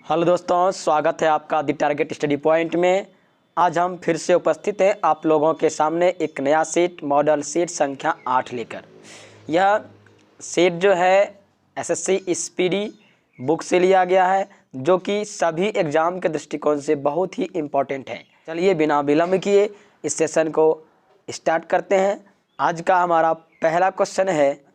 Hello दोस्तों, स्वागत है आपका द टारगेट स्टडी पॉइंट में। आज हम फिर से उपस्थित हैं आप लोगों के सामने एक नया सेट मॉडल सेट संख्या 8 लेकर। यह सेट जो है एसएससी स्पीडी बुक से लिया गया है, जो कि सभी एग्ज़ाम के दृष्टिकोण से बहुत ही इम्पोर्टेंट है। चलिए बिना विलम्ब किए इस सेशन को स्टार्ट करते हैं। आज का हमारा पहला क्वेश्चन है,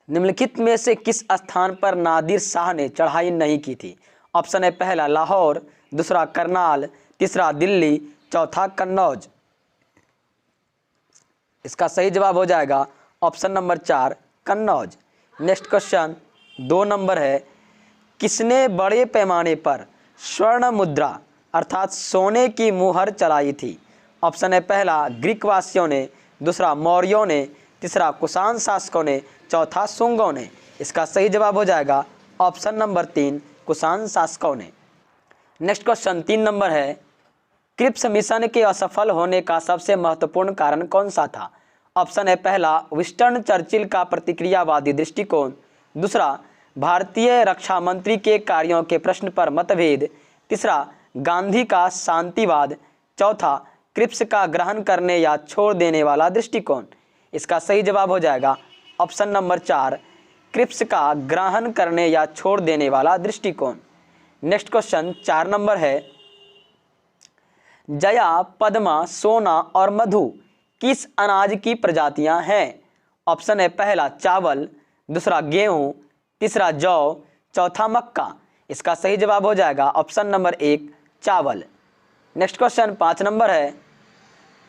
निम्नलिखित में से किस स्थान पर नादिर शाह ने चढ़ाई नहीं की थी? ऑप्शन है पहला लाहौर, दूसरा करनाल, तीसरा दिल्ली, चौथा कन्नौज। इसका सही जवाब हो जाएगा option number 4 Kannauj. Next question 2 number है, किसने बड़े पैमाने पर स्वर्ण मुद्रा अर्थात सोने की मुहर चलाई थी? ऑप्शन है पहला ग्रीक वासियों ने, दूसरा मौर्यों ने, तीसरा कुषाण शासकों ने, चौथा शुंगों ने। इसका सही जवाब हो जाएगा ऑप्शन नंबर 3 कुषाण शासकों ने। नेक्स्ट क्वेश्चन 3 नंबर है, क्रिप्स मिशन के असफल होने का सबसे महत्वपूर्ण कारण कौन सा था? ऑप्शन है पहला विंस्टन चर्चिल का प्रतिक्रियावादी दृष्टिकोण, दूसरा भारतीय रक्षा मंत्री के कार्यों के प्रश्न पर मतभेद, तीसरा गांधी का शांतिवाद, चौथा क्रिप्स का ग्रहण करने या छोड़ देने वाला दृष्टिकोण। इसका सही जवाब हो जाएगा ऑप्शन नंबर 4 क्रिप्स का ग्रहण करने या छोड़ देने वाला दृष्टिकोण। नेक्स्ट क्वेश्चन 4 नंबर है, जया, पद्मा, सोना और मधु किस अनाज की प्रजातियां हैं? ऑप्शन है पहला चावल, दूसरा गेहूं, तीसरा जौ, चौथा मक्का। इसका सही जवाब हो जाएगा ऑप्शन नंबर 1 चावल। नेक्स्ट क्वेश्चन 5 नंबर है,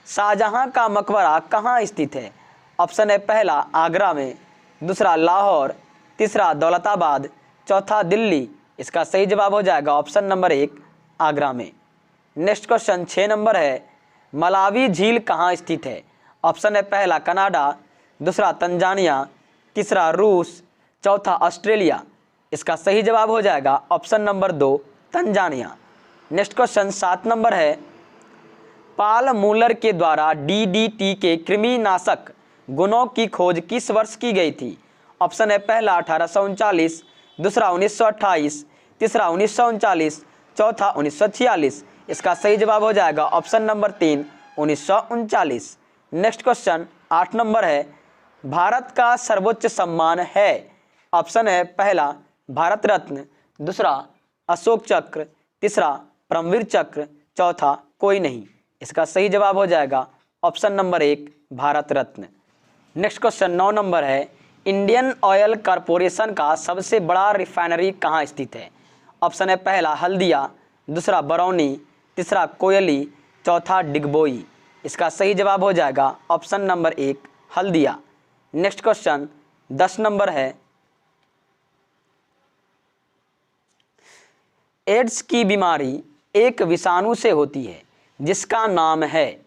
शाहजहां का मकबरा कहाँ स्थित है? ऑप्शन है पहला आगरा में, दूसरा लाहौर, तीसरा दौलताबाद, चौथा दिल्ली। इसका सही जवाब हो जाएगा ऑप्शन नंबर 1 आगरा में। नेक्स्ट क्वेश्चन 6 नंबर है, मलावी झील कहाँ स्थित है? ऑप्शन है पहला कनाडा, दूसरा तंजानिया, तीसरा रूस, चौथा ऑस्ट्रेलिया। इसका सही जवाब हो जाएगा option number 2 Tanzania. Next question 7 number है, पाल मूलर के द्वारा डीडीटी के कृमिनाशक गुणों की खोज किस वर्ष की गई थी? ऑप्शन है पहला 1839, दूसरा 1928, तीसरा 1939, चौथा 1946। इसका सही जवाब हो जाएगा option number 3 1939। Next question 8 number है, भारत का सर्वोच्च सम्मान है? ऑप्शन है पहला भारत रत्न, दूसरा अशोक चक्र, तीसरा परमवीर चक्र, चौथा कोई नहीं। इसका सही जवाब हो जाएगा option number 1 Bharat Ratna. Next question 9 number है, इंडियन ऑयल कॉरपोरेशन का सबसे बड़ा रिफाइनरी कहाँ स्थित है? ऑप्शन है पहला हल्दिया, दूसरा बरौनी, तीसरा कोयली, चौथा डिगबोई। इसका सही जवाब हो जाएगा option number 1 Haldia. Next question 10 number है, एड्स की बीमारी एक विषाणु से होती है जिसका नाम है?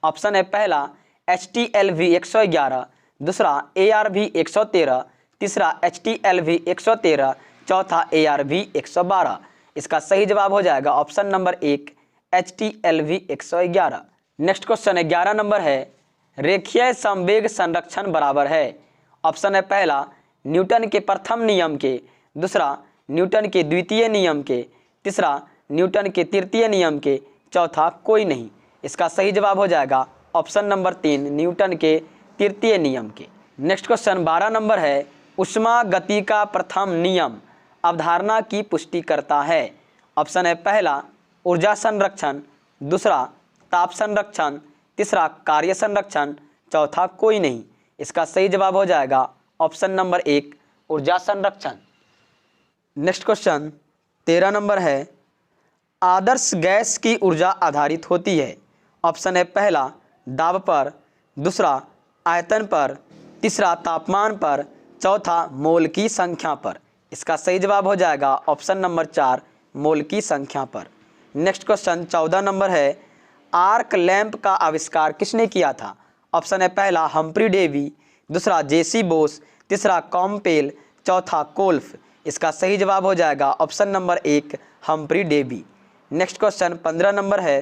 ऑप्शन है पहला HTLV 111, दूसरा ARV 113, तीसरा HTLV 113, चौथा ARV 112। इसका सही जवाब हो जाएगा option number 1 HTLV 111। Next question 11 number है, रेखीय संवेग संरक्षण बराबर है? ऑप्शन है पहला न्यूटन के प्रथम नियम के, दूसरा न्यूटन के द्वितीय नियम के, तीसरा न्यूटन के तृतीय नियम के, चौथा कोई नहीं। इसका सही जवाब हो जाएगा ऑप्शन नंबर 3 न्यूटन के तृतीय नियम के। नेक्स्ट क्वेश्चन 12 नंबर है, ऊष्मा गति का प्रथम नियम अवधारणा की पुष्टि करता है? ऑप्शन है पहला ऊर्जा संरक्षण, दूसरा ताप संरक्षण, तीसरा कार्य संरक्षण, चौथा कोई नहीं। इसका सही जवाब हो जाएगा ऑप्शन नंबर 1 ऊर्जा संरक्षण। नेक्स्ट क्वेश्चन 13 नंबर है, आदर्श गैस की ऊर्जा आधारित होती है? ऑप्शन है पहला दाब पर, दूसरा आयतन पर, तीसरा तापमान पर, चौथा मोल की संख्या पर। इसका सही जवाब हो जाएगा ऑप्शन नंबर 4 मोल की संख्या पर। नेक्स्ट क्वेश्चन 14 नंबर है, आर्क लैंप का आविष्कार किसने किया था? ऑप्शन है पहला हम्फ्री डेवी, दूसरा जेसी बोस, तीसरा कॉम्पेल, चौथा कोल्फ। इसका सही जवाब हो जाएगा option number 1 Humphry Davy. Next question 15 number है,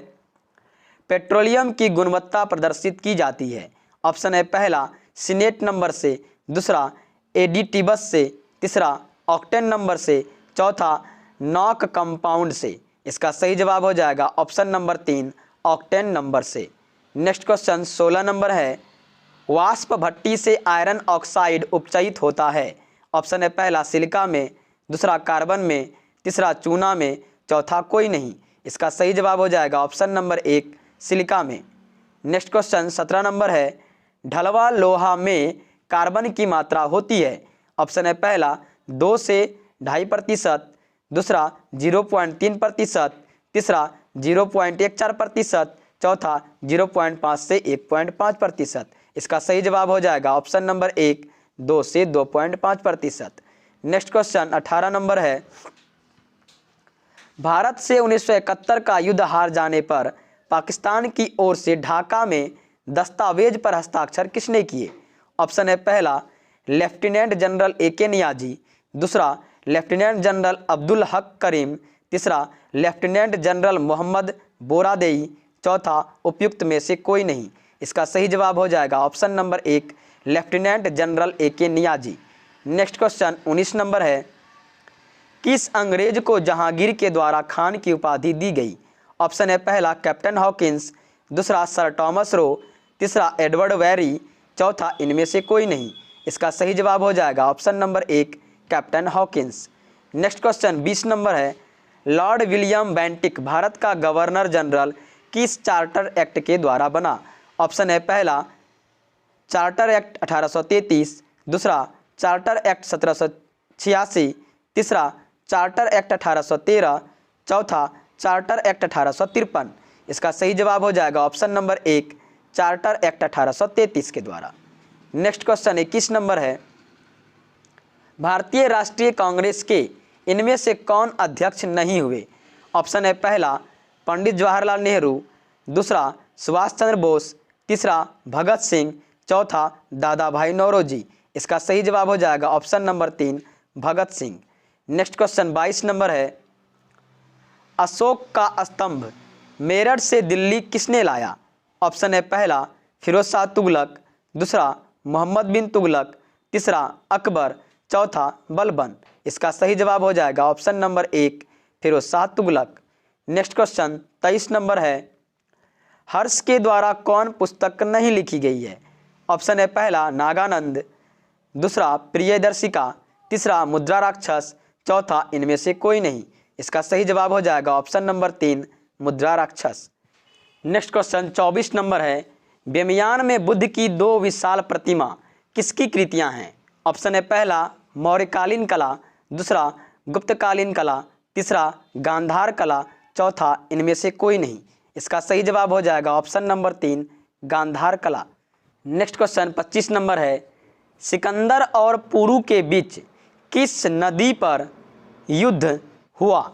पेट्रोलियम की गुणवत्ता प्रदर्शित की जाती है? ऑप्शन है पहला सिनेट नंबर से, दूसरा एडिटिबस से, तीसरा ऑक्टेन नंबर से, चौथा नॉक कंपाउंड से। इसका सही जवाब हो जाएगा ऑप्शन नंबर 3 ऑक्टेन नंबर से। नेक्स्ट क्वेश्चन 16 नंबर है, वाष्प भट्टी से आयरन ऑक्साइड उपचयित होता है। ऑप्शन है पहला सिलिका में, दूसरा कार्बन में, तीसरा चूना में, चौथा कोई नहीं। इसका सही जवाब हो जाएगा ऑप्शन नंबर 1 सिलिका में। नेक्स्ट क्वेश्चन 17 नंबर है, ढलवा लोहा में कार्बन की मात्रा होती है। ऑप्शन है पहला 2 से 2.5%, दूसरा 0.3%, तीसरा 0.14%, चौथा 0.5 से 1.5%। इसका सही जवाब हो जाएगा ऑप्शन नंबर 1 2 से 2.5%। नेक्स्ट क्वेश्चन 18 नंबर है, भारत से 1971 का युद्ध हार जाने पर पाकिस्तान की ओर से ढाका में दस्तावेज पर हस्ताक्षर किसने किए। ऑप्शन है पहला लेफ्टिनेंट जनरल ए.के. नियाजी, दूसरा लेफ्टिनेंट जनरल अब्दुल हक करीम, तीसरा लेफ्टिनेंट जनरल मोहम्मद बोरादेई, चौथा उपयुक्त में से कोई नहीं। इसका सही जवाब हो जाएगा option number 1 lieutenant general A K. Niazi. Next question 19 number है, किस अंग्रेज को जहांगीर के द्वारा खान की उपाधि दी गई। ऑप्शन है पहला कैप्टन हॉकिंस, दूसरा सर टॉमस रो, तीसरा एडवर्ड वेरी, चौथा इनमें से कोई नहीं। इसका सही जवाब हो जाएगा option number 1 captain Hawkins. Next question 20 number है, लॉर्ड विलियम बेंटिक भारत का गवर्नर जनरल किस चार्टर एक्ट के द्वारा बना। ऑप्शन है पहला चार्टर एक्ट 1833, दूसरा चार्टर एक्ट 1786, तीसरा चार्टर एक्ट 1813, चौथा चार्टर एक्ट 1853। इसका सही जवाब हो जाएगा ऑप्शन नंबर 1 चार्टर एक्ट 1833 के द्वारा। नेक्स्ट क्वेश्चन 21 नंबर है, भारतीय राष्ट्रीय कांग्रेस के इनमें से कौन अध्यक्ष नहीं हुए। ऑप्शन है पहला पंडित जवाहरलाल नेहरू, दूसरा सुभाष चंद्र बोस, तीसरा भगत सिंह, चौथा दादा भाई नौरोजी। इसका सही जवाब हो जाएगा option number 3 Bhagat Singh. Next question 22 number है, अशोक का स्तंभ मेरठ से दिल्ली किसने लाया। ऑप्शन है पहला फिरोज शाह तुगलक, दूसरा मोहम्मद बिन तुगलक, तीसरा अकबर, चौथा बलबन। इसका सही जवाब हो जाएगा option number 1 Firoz Shah Tughlaq. Next question 23 number है, हर्ष के द्वारा कौन पुस्तक नहीं लिखी गई है। ऑप्शन है पहला नागानंद, दूसरा प्रियदर्शिका, तीसरा मुद्रा राक्षस, चौथा इनमें से कोई नहीं। इसका सही जवाब हो जाएगा ऑप्शन नंबर 3 मुद्रा राक्षस। नेक्स्ट क्वेश्चन 24 नंबर है, बेमियान में बुद्ध की 2 विशाल प्रतिमा किसकी कृतियां हैं। ऑप्शन है पहला मौर्यकालीन कला, दूसरा गुप्तकालीन कला, तीसरा गांधार कला, चौथा इनमें से कोई नहीं। इसका सही जवाब हो जाएगा ऑप्शन नंबर 3 गांधार कला। नेक्स्ट क्वेश्चन 25 नंबर है, सिकंदर और पुरु के बीच किस नदी पर युद्ध हुआ।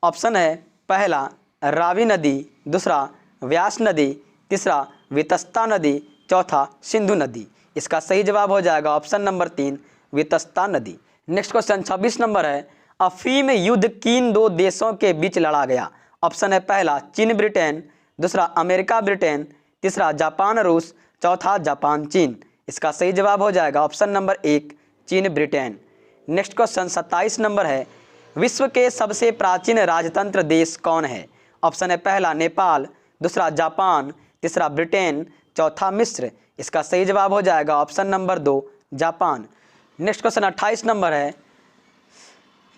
ऑप्शन है पहला रावी नदी, दूसरा व्यास नदी, तीसरा वितस्ता नदी, चौथा सिंधु नदी। इसका सही जवाब हो जाएगा ऑप्शन नंबर 3 वितस्ता नदी। नेक्स्ट क्वेश्चन 26 नंबर है, अफीम युद्ध किन 2 देशों के बीच लड़ा गया। ऑप्शन है पहला चीन ब्रिटेन, दूसरा अमेरिका ब्रिटेन, तीसरा जापान रूस, चौथा जापान चीन। इसका सही जवाब हो जाएगा ऑप्शन नंबर 1 चीन ब्रिटेन। नेक्स्ट क्वेश्चन 27 नंबर है, विश्व के सबसे प्राचीन राजतंत्र देश कौन है। ऑप्शन है पहला नेपाल, दूसरा जापान, तीसरा ब्रिटेन, चौथा मिस्र। इसका सही जवाब हो जाएगा option number 2 Japan. Next question 28 number है,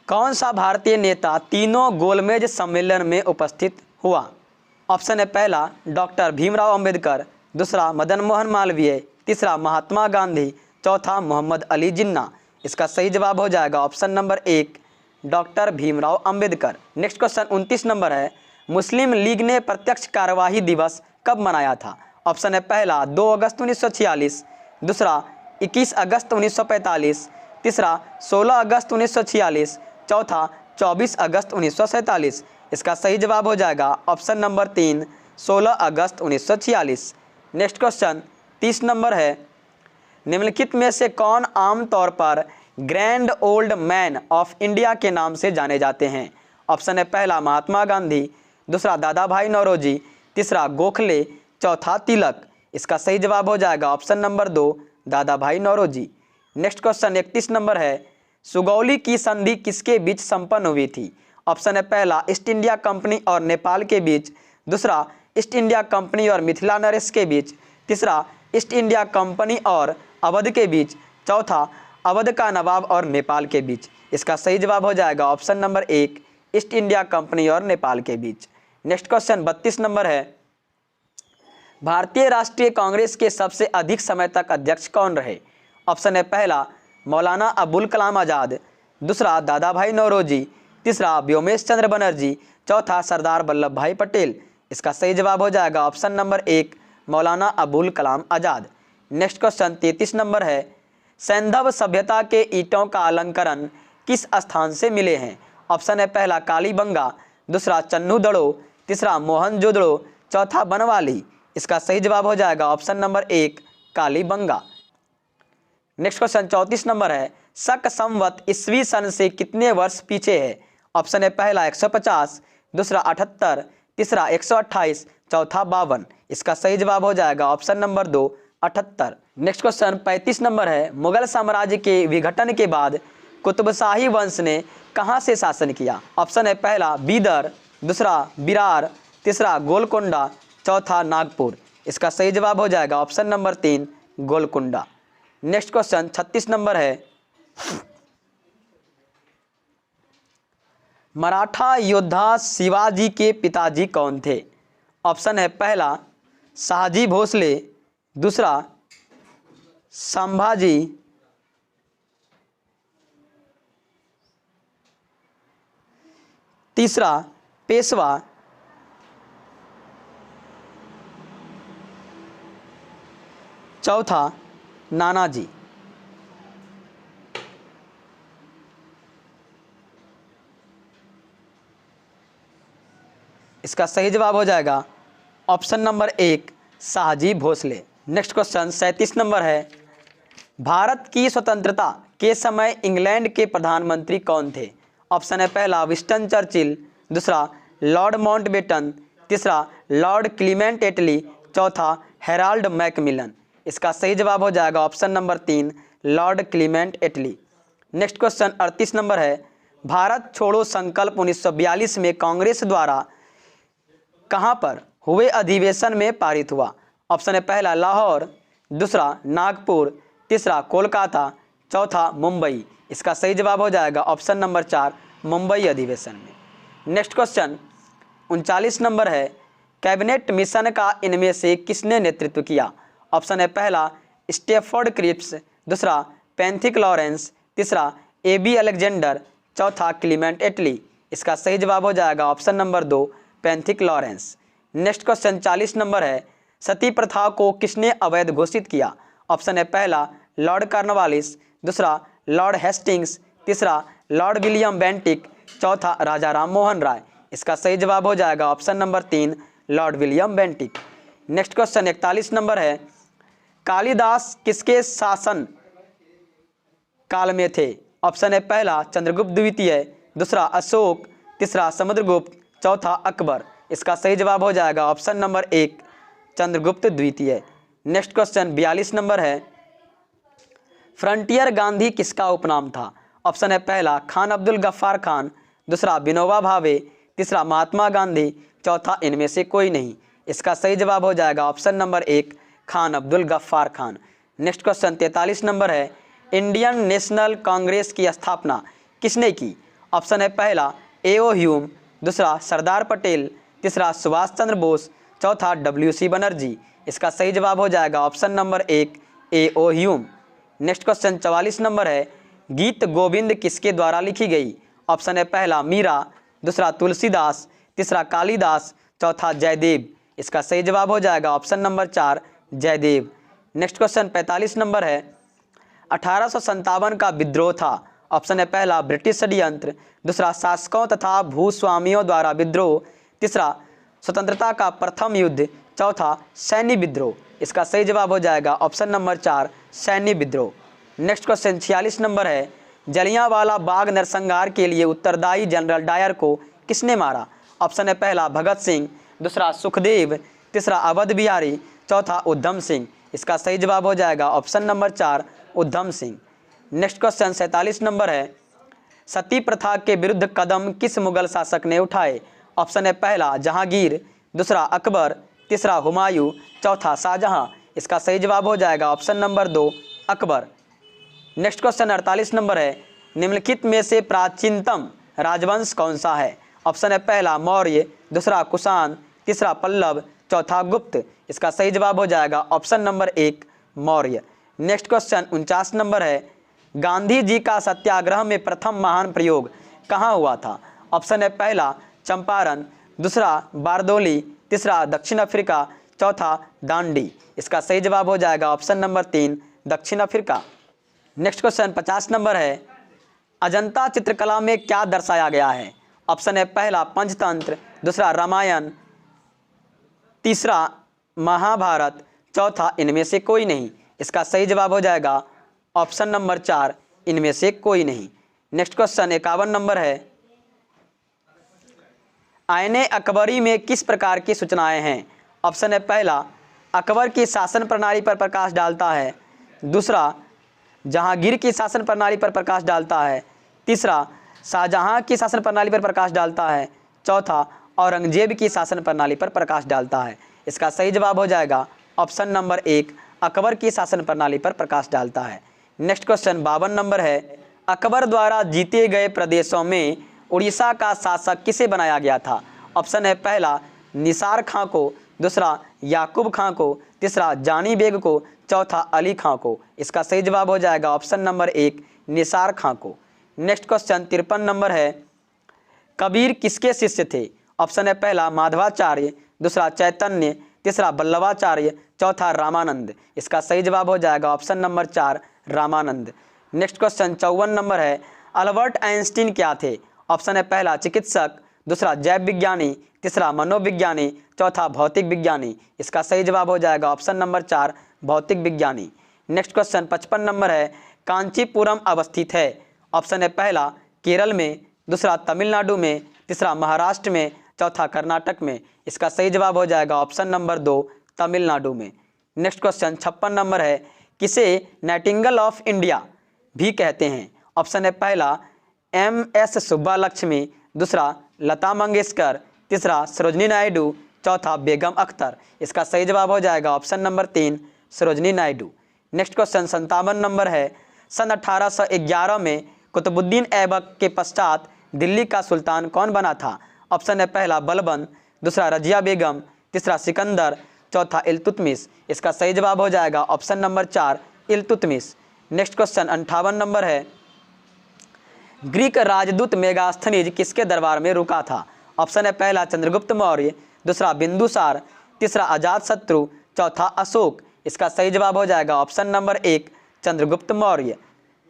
कौन सा भारतीय नेता तीनों गोलमेज सम्मेलन में उपस्थित हुआ। ऑप्शन है पहला डॉक्टर भीमराव अंबेडकर, दूसरा मदन मोहन मालवीय, तीसरा महात्मा गांधी, चौथा मोहम्मद अली जिन्ना। इसका सही जवाब हो जाएगा option number 1 doctor Bhimrao Ambedkar. Next question 29 number है, मुस्लिम लीग ने प्रत्यक्ष कार्यवाही दिवस कब मनाया था। ऑप्शन है पहला 2 अगस्त 1946, दूसरा 21 अगस्त 1945, तीसरा 16 अगस्त 1946, चौथा 24 अगस्त 1947। इसका सही जवाब हो जाएगा ऑप्शन नंबर 3 16 अगस्त 1946। नेक्स्ट क्वेश्चन 30 नंबर है, निम्नलिखित में से कौन आमतौर पर grand old man of India के नाम से जाने जाते हैं। ऑप्शन है पहला महात्मा गांधी, दूसरा दादा भाई नौरोजी, तीसरा गोखले, चौथा तिलक। इसका सही जवाब हो जाएगा ऑप्शन नंबर 2 दादा भाई नौरोजी। नेक्स्ट क्वेश्चन 31 नंबर है, सुगौली की संधि किसके बीच संपन्न हुई थी? ऑप्शन है पहला ईस्ट इंडिया कंपनी और नेपाल के बीच, दूसरा ईस्ट इंडिया कंपनी और मिथिला नरेश के बीच, तीसरा ईस्ट इंडिया कंपनी और अवध के बीच, चौथा अवध का नवाब और नेपाल के बीच। इसका सही जवाब हो जाएगा option number 1 east India company और नेपाल के बीच। नेक्स्ट क्वेश्चन 32 नंबर है, भारतीय राष्ट्रीय कांग्रेस के सबसे अधिक समय तक अध्यक्ष कौन रहे? ऑप्शन है पहला मौलाना अबुल कलाम आज़ाद, दूसरा दादा भाई नौरोजी, तीसरा व्योमेश चंद्र बनर्जी, चौथा सरदार वल्लभ भाई पटेल। इसका सही जवाब हो जाएगा option number 1 Maulana Abul Kalam Azad. Next question 33 number है, सैंधव सभ्यता के ईंटों का अलंकरण किस स्थान से मिले हैं? ऑप्शन है पहला कालीबंगा, दूसरा चन्नूदड़ो, तीसरा मोहनजोदड़ो, चौथा बनवाली। इसका सही जवाब हो जाएगा option number 1 Kalibangan. Next question 34 number है, शक संवत ईस्वी सन से कितने वर्ष पीछे है? ऑप्शन है पहला 150, दूसरा 78, तीसरा 128, चौथा 52। इसका सही जवाब हो जाएगा option number 2 78। Next question 35 number है, मुगल साम्राज्य के विघटन के बाद कुतुबशाही वंश ने कहां से शासन किया? ऑप्शन है पहला बीदर, दूसरा बिरार, तीसरा गोलकोंडा, चौथा नागपुर। इसका सही जवाब हो जाएगा option number 3 Golconda. Next question 36 number है, मराठा योद्धा शिवाजी के पिताजी कौन थे? ऑप्शन है पहला शाहजी भोसले, दूसरा संभाजी, तीसरा पेशवा, चौथा नानाजी। इसका सही जवाब हो जाएगा option number 1 Shahaji Bhonsle. Next question 37 number है, भारत की स्वतंत्रता के समय इंग्लैंड के प्रधानमंत्री कौन थे? ऑप्शन है पहला विंस्टन चर्चिल, दूसरा लॉर्ड माउंटबेटन, तीसरा लॉर्ड क्लीमेंट एटली, चौथा हेराल्ड मैकमिलन। इसका सही जवाब हो जाएगा ऑप्शन नंबर 3 लॉर्ड क्लीमेंट एटली। नेक्स्ट क्वेश्चन 38 नंबर है, भारत छोड़ो संकल्प 1942 में कांग्रेस द्वारा कहां पर हुए अधिवेशन में पारित हुआ? ऑप्शन है पहला लाहौर, दूसरा नागपुर, तीसरा कोलकाता, चौथा मुंबई। इसका सही जवाब हो जाएगा ऑप्शन नंबर 4 मुंबई अधिवेशन में। नेक्स्ट क्वेश्चन 39 नंबर है, कैबिनेट मिशन का इनमें से किसने नेतृत्व किया? ऑप्शन है पहला स्टेफोर्ड क्रिप्स, दूसरा पैंथिक लॉरेंस, तीसरा AB अलेक्जेंडर, चौथा क्लीमेंट एटली। इसका सही जवाब हो जाएगा option number 2 Pethick Lawrence. Next question 40 number है, सती प्रथा को किसने अवैध घोषित किया? ऑप्शन है पहला लॉर्ड कॉर्नवालिस, दूसरा लॉर्ड हेस्टिंग्स, तीसरा लॉर्ड विलियम बेंटिक, चौथा राजा राम मोहन राय। इसका सही जवाब हो जाएगा option number 3 Lord William Bentinck. Next question 41 number है, कालिदास किसके शासन काल में थे? ऑप्शन है पहला चंद्रगुप्त द्वितीय, दूसरा अशोक, तीसरा समुद्रगुप्त, चौथा अकबर। इसका सही जवाब हो जाएगा ऑप्शन नंबर 1 चंद्रगुप्त द्वितीय। नेक्स्ट क्वेश्चन 42 नंबर है, फ्रंटियर गांधी किसका उपनाम था? ऑप्शन है पहला खान अब्दुल गफ्फार खान, दूसरा विनोबा भावे, तीसरा महात्मा गांधी, चौथा इनमें से कोई नहीं। इसका सही जवाब हो जाएगा option number 1 Khan Abdul Ghaffar Khan. Next question 43 number है, इंडियन नेशनल कांग्रेस की स्थापना किसने की? ऑप्शन है पहला A.O. ह्यूम, दूसरा सरदार पटेल, तीसरा सुभाष चंद्र बोस, चौथा W.C. बनर्जी। इसका सही जवाब हो जाएगा option number 1 A.O. Hume. Next question 44 number है, गीत गोविंद किसके द्वारा लिखी गई? ऑप्शन है पहला मीरा, दूसरा तुलसीदास, तीसरा कालिदास, चौथा जयदेव। इसका सही जवाब हो जाएगा option number 4 Jaidev. Next question 45 number है, 1857 का विद्रोह था। ऑप्शन है पहला ब्रिटिश षड्यंत्र, दूसरा शासकों तथा भूस्वामियों द्वारा विद्रोह, तीसरा स्वतंत्रता का प्रथम युद्ध, चौथा सैन्य विद्रोह। इसका सही जवाब हो जाएगा ऑप्शन नंबर 4 सैन्य विद्रोह। नेक्स्ट क्वेश्चन 46 नंबर है, जलियांवाला बाग नरसंहार के लिए उत्तरदायी जनरल डायर को किसने मारा? ऑप्शन है पहला भगत सिंह, दूसरा सुखदेव, तीसरा अवध बिहारी, चौथा उधम सिंह। इसका सही जवाब हो जाएगा option number 4 Udham Singh. Next question 47 number है, सती प्रथा के विरुद्ध कदम किस मुगल शासक ने उठाए? ऑप्शन है पहला जहांगीर, दूसरा अकबर, तीसरा हुमायूं, चौथा शाहजहां। इसका सही जवाब हो जाएगा option number 2 Akbar. Next question 48 number है, निम्नलिखित में से प्राचीनतम राजवंश कौन सा है? ऑप्शन है पहला मौर्य, दूसरा कुषाण, तीसरा पल्लव, चौथा गुप्त। इसका सही जवाब हो जाएगा option number 1 Maurya. Next question 49 number है, गांधी जी का सत्याग्रह में प्रथम महान प्रयोग कहाँ हुआ था? ऑप्शन है पहला चंपारण, दूसरा बारदोली, तीसरा दक्षिण अफ्रीका, चौथा दांडी। इसका सही जवाब हो जाएगा ऑप्शन नंबर 3 दक्षिण अफ्रीका। नेक्स्ट क्वेश्चन 50 नंबर है, अजंता चित्रकला में क्या दर्शाया गया है? ऑप्शन है पहला पंचतंत्र, दूसरा रामायण, तीसरा महाभारत, चौथा इनमें से कोई नहीं। इसका सही जवाब हो जाएगा ऑप्शन नंबर 4 इनमें से कोई नहीं। नेक्स्ट क्वेश्चन 51 नंबर है, आईने अकबरी में किस प्रकार की सूचनाएं हैं? ऑप्शन है पहला अकबर की शासन प्रणाली पर प्रकाश डालता है, दूसरा जहांगीर की शासन प्रणाली पर प्रकाश डालता है, तीसरा शाहजहां की शासन प्रणाली पर प्रकाश डालता है, चौथा औरंगजेब की शासन प्रणाली पर प्रकाश डालता है। इसका सही जवाब हो जाएगा ऑप्शन नंबर 1 अकबर की शासन प्रणाली पर प्रकाश डालता है। नेक्स्ट क्वेश्चन 52 नंबर है, अकबर द्वारा जीते गए प्रदेशों में उड़ीसा का शासक किसे बनाया गया था? ऑप्शन है पहला निसार खां को, दूसरा याकूब खां को, तीसरा जानी बेग को, चौथा अली खां को। इसका सही जवाब हो जाएगा ऑप्शन नंबर 1 निसार खां को। नेक्स्ट क्वेश्चन 53 नंबर है, कबीर किसके शिष्य थे? ऑप्शन है पहला माधवाचार्य, दूसरा चैतन्य, तीसरा वल्लभाचार्य, चौथा रामानंद। इसका सही जवाब हो जाएगा option number 4 Ramanand. Next question 54 number है, अल्बर्ट आइंस्टीन क्या थे? ऑप्शन है पहला चिकित्सक, दूसरा जैव विज्ञानी, तीसरा मनोविज्ञानी, चौथा भौतिक विज्ञानी। इसका सही जवाब हो जाएगा ऑप्शन नंबर 4 भौतिक विज्ञानी। नेक्स्ट क्वेश्चन 55 नंबर है, कांचीपुरम अवस्थित है? ऑप्शन है पहला केरल में, दूसरा तमिलनाडु में, तीसरा महाराष्ट्र में, चौथा कर्नाटक में। इसका सही जवाब हो जाएगा ऑप्शन नंबर 2 तमिलनाडु में। नेक्स्ट क्वेश्चन 56 नंबर है, किसे नाइटिंगेल ऑफ इंडिया भी कहते हैं? ऑप्शन है पहला MS सुब्बालक्ष्मी, दूसरा लता मंगेशकर, तीसरा सरोजनी नायडू, चौथा बेगम अख्तर। इसका सही जवाब हो जाएगा option number 3 Sarojini Naidu. Next question 57 number है, सन 1811 में कुतुबुद्दीन ऐबक के पश्चात दिल्ली का सुल्तान कौन बना था? ऑप्शन है पहला बलबन, दूसरा रजिया बेगम, तीसरा सिकंदर, चौथा इल्तुतमिश। इसका सही जवाब हो जाएगा option number 4 Iltutmish. Next question 58 number है, ग्रीक राजदूत मेगास्थनीज किसके दरबार में रुका था? ऑप्शन है पहला चंद्रगुप्त मौर्य, दूसरा बिंदुसार, तीसरा अजातशत्रु, चौथा अशोक। इसका सही जवाब हो जाएगा option number 1 Chandragupta Maurya.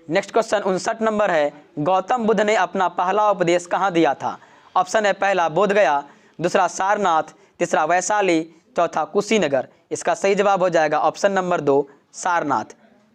Next question 59 number है, गौतम बुद्ध ने अपना पहला उपदेश कहाँ दिया था? ऑप्शन है पहला बोधगया, दूसरा सारनाथ, तीसरा वैशाली, चौथा कुशीनगर। इसका सही जवाब हो जाएगा option number 2 Sarnath.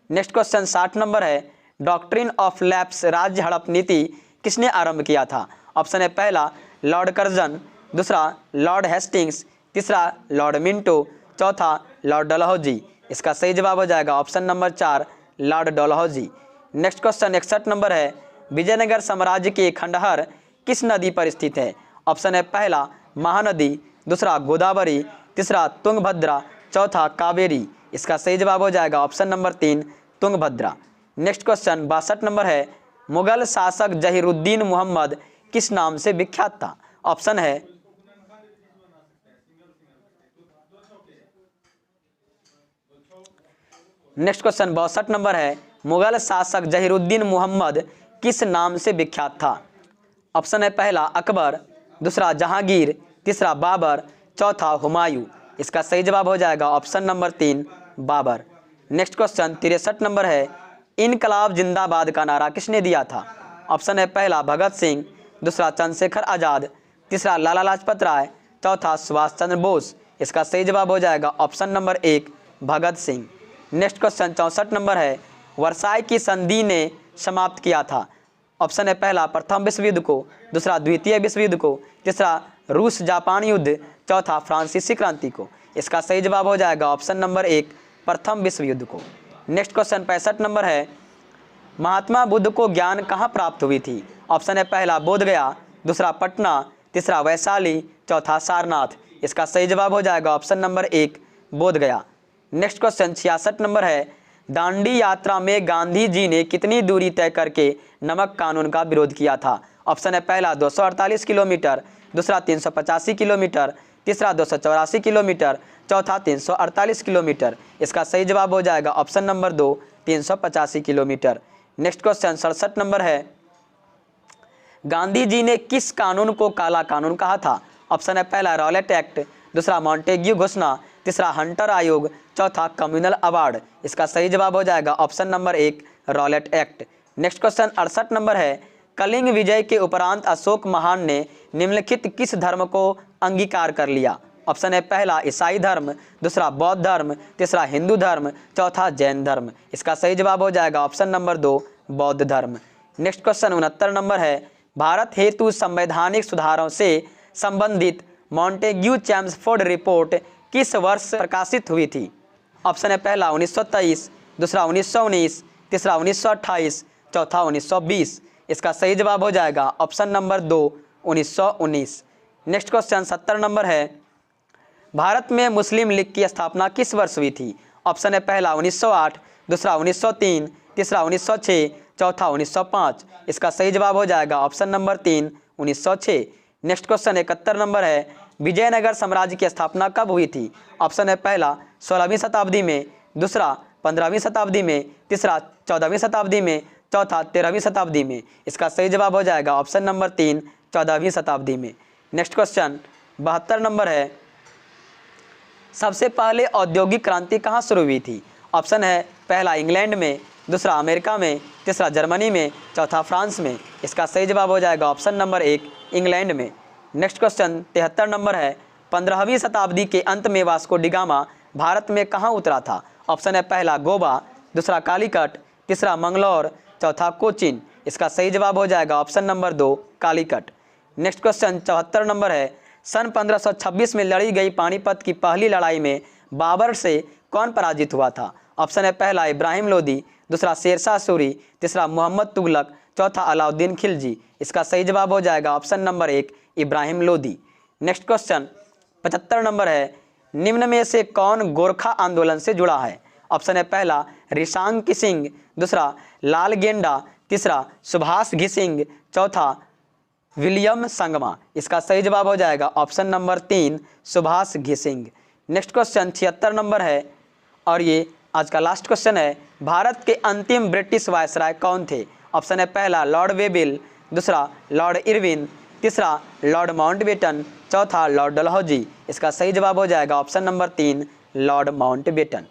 Next question 60 number है, डॉक्ट्रिन ऑफ लैप्स राज्य हड़प नीति किसने आरंभ किया था? ऑप्शन है पहला लॉर्ड कर्जन, दूसरा लॉर्ड हेस्टिंग्स, तीसरा लॉर्ड मिंटो, चौथा लॉर्ड डलहौजी। इसका सही जवाब हो जाएगा option number 4 Lord Dalhousie. Next question 61 number है, विजयनगर साम्राज्य के खंडहर किस नदी पर स्थित है? ऑप्शन है पहला महानदी, दूसरा गोदावरी, तीसरा तुंगभद्रा, चौथा कावेरी। इसका सही जवाब हो जाएगा option number 3 Tungabhadra. Next question 62 number है, मुगल शासक जहीरुद्दीन मोहम्मद किस नाम से विख्यात था? ऑप्शन है नेक्स्ट क्वेश्चन 62 नंबर है, मुगल शासक जहीरुद्दीन मोहम्मद किस नाम से विख्यात था? ऑप्शन है पहला अकबर, दूसरा जहांगीर, तीसरा बाबर, चौथा हुमायूं। इसका सही जवाब हो जाएगा option number 3 Babur. Next question 63 number है, इनकलाब जिंदाबाद का नारा किसने दिया था? ऑप्शन है पहला भगत सिंह, दूसरा चंद्रशेखर आज़ाद, तीसरा लाला लाजपत राय, चौथा सुभाष चंद्र बोस। इसका सही जवाब हो जाएगा option number 1 Bhagat Singh. Next question 64 number है, वर्साई की संधि ने समाप्त किया था? ऑप्शन है पहला प्रथम विश्व युद्ध को, दूसरा द्वितीय विश्व युद्ध को, तीसरा रूस जापान युद्ध, चौथा फ्रांसीसी क्रांति को। इसका सही जवाब हो जाएगा ऑप्शन नंबर 1 प्रथम विश्व युद्ध को। नेक्स्ट क्वेश्चन 65 नंबर है, महात्मा बुद्ध को ज्ञान कहाँ प्राप्त हुई थी? ऑप्शन है पहला बोध गया, दूसरा पटना, तीसरा वैशाली, चौथा सारनाथ। इसका सही जवाब हो जाएगा ऑप्शन नंबर 1 बोध गया। नेक्स्ट क्वेश्चन 66 नंबर है, दांडी यात्रा में गांधी जी ने कितनी दूरी तय करके नमक कानून का विरोध किया था? ऑप्शन है पहला 248 किलोमीटर, दूसरा 385 किलोमीटर, तीसरा 284 किलोमीटर, चौथा 348 किलोमीटर। इसका सही जवाब हो जाएगा option number 2 385 kilometre. Next question 67 number है, गांधी जी ने किस कानून को काला कानून कहा था? ऑप्शन है पहला रॉलेट एक्ट, दूसरा मॉन्टेग्यू घोषणा, तीसरा हंटर आयोग, चौथा कम्युनल अवार्ड। इसका सही जवाब हो जाएगा option number 1 Rowlatt act. Next question 68 number है, कलिंग विजय के उपरांत अशोक महान ने निम्नलिखित किस धर्म को अंगीकार कर लिया? ऑप्शन है पहला ईसाई धर्म, दूसरा बौद्ध धर्म, तीसरा हिंदू धर्म, चौथा जैन धर्म। इसका सही जवाब हो जाएगा ऑप्शन नंबर 2 बौद्ध धर्म। नेक्स्ट क्वेश्चन 69 नंबर है, भारत हेतु संवैधानिक सुधारों से संबंधित मॉन्टेग्यू चैम्सफोर्ड रिपोर्ट किस वर्ष प्रकाशित हुई थी? ऑप्शन है पहला 1923, दूसरा 1919, तीसरा 1928, चौथा 1920। इसका सही जवाब हो जाएगा option number 2 1919। Next question 70 number है, भारत में मुस्लिम लीग की स्थापना किस वर्ष हुई थी? ऑप्शन है पहला 1908, दूसरा 1903, तीसरा 1906, चौथा 1905। इसका सही जवाब हो जाएगा option number 3 1906। Next question 71 number है, विजयनगर साम्राज्य की स्थापना कब हुई थी? ऑप्शन है पहला 16वीं शताब्दी में, दूसरा 15वीं शताब्दी में, तीसरा 14वीं शताब्दी में, चौथा 13वीं शताब्दी में। इसका सही जवाब हो जाएगा ऑप्शन नंबर 3 14वीं शताब्दी में। नेक्स्ट क्वेश्चन 72 नंबर है, सबसे पहले औद्योगिक क्रांति कहाँ शुरू हुई थी? ऑप्शन है पहला इंग्लैंड में, दूसरा अमेरिका में, तीसरा जर्मनी में, चौथा फ्रांस में। इसका सही जवाब हो जाएगा ऑप्शन नंबर 1 इंग्लैंड में। नेक्स्ट क्वेश्चन 73 नंबर है, 15वीं शताब्दी के अंत में वास्को डी गामा भारत में कहाँ उतरा था? ऑप्शन है पहला गोवा, दूसरा कालीकट, तीसरा मंगलौर, चौथा कोचीन। इसका सही जवाब हो जाएगा option number 2 Calicut. Next question 74 number है, सन 1526 में लड़ी गई पानीपत की पहली लड़ाई में बाबर से कौन पराजित हुआ था? ऑप्शन है पहला इब्राहिम लोदी, दूसरा शेरशाह सूरी, तीसरा मोहम्मद तुगलक, चौथा अलाउद्दीन खिलजी। इसका सही जवाब हो जाएगा option number 1 Ibrahim Lodi. Next question 75 number है, निम्न में से कौन गोरखा आंदोलन से जुड़ा है? ऑप्शन है पहला रिशांग किसिंग, दूसरा लाल गेंडा, तीसरा सुभाष घिसिंग, चौथा विलियम संगमा। इसका सही जवाब हो जाएगा option number 3 Subhash Ghising. Next question 76 number है और ये आज का लास्ट क्वेश्चन है, भारत के अंतिम ब्रिटिश वायसराय कौन थे? ऑप्शन है पहला लॉर्ड वेबिल, दूसरा लॉर्ड इरविन, तीसरा लॉर्ड माउंटबेटन, चौथा लॉर्ड डलहौजी। इसका सही जवाब हो जाएगा ऑप्शन नंबर 3 लॉर्ड माउंटबेटन।